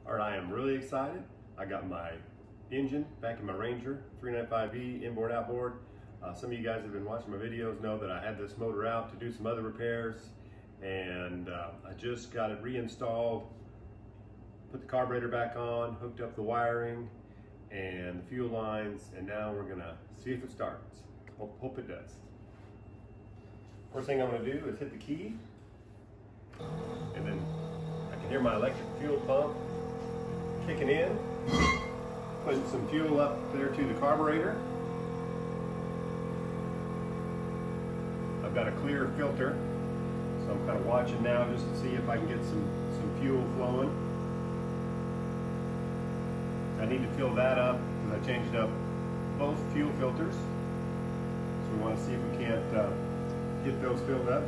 All right, I am really excited. I got my engine back in my Ranger 395E inboard outboard. Some of you guys have been watching my videos know that I had this motor out to do some other repairs, and I just got it reinstalled, put the carburetor back on, hooked up the wiring and the fuel lines, and now we're gonna see if it starts. Hope it does. First thing I'm gonna do is hit the key, and then I can hear my electric fuel pump kicking in, putting some fuel up there to the carburetor. I've got a clear filter, so I'm kind of watching now just to see if I can get some fuel flowing. I need to fill that up because I changed up both fuel filters. So we want to see if we can't get those filled up.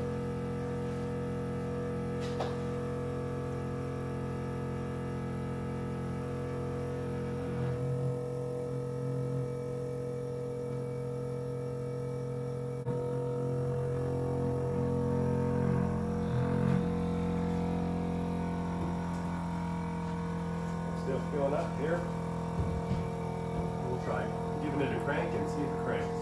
Still filling up here. We'll try giving it a crank and see if it cranks.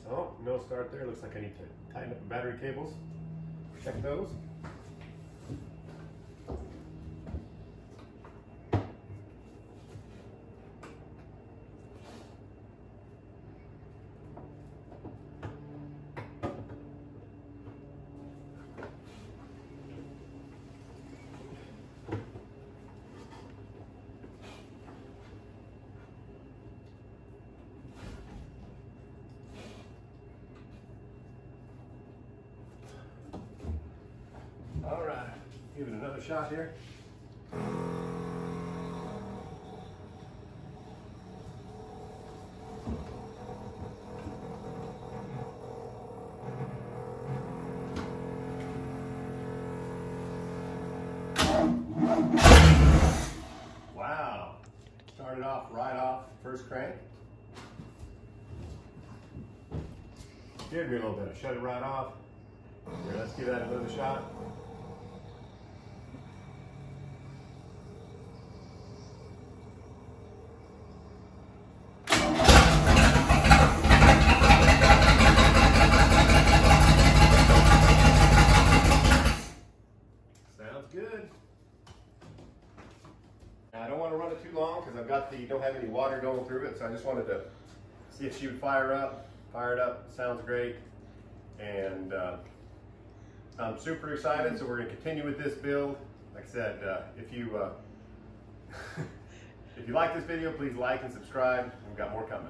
Oh, no start there. Looks like I need to tighten up the battery cables. Check those. All right, give it another shot here. Wow, started off right off first crank. Give me a little bit, shut it right off. Here, let's give that another shot. Sounds good. Now, I don't want to run it too long because don't have any water going through it, so I just wanted to see if she would fire up. Fire it up, sounds great. And I'm super excited, so we're going to continue with this build. Like I said, if you if you like this video, please like and subscribe. We've got more coming.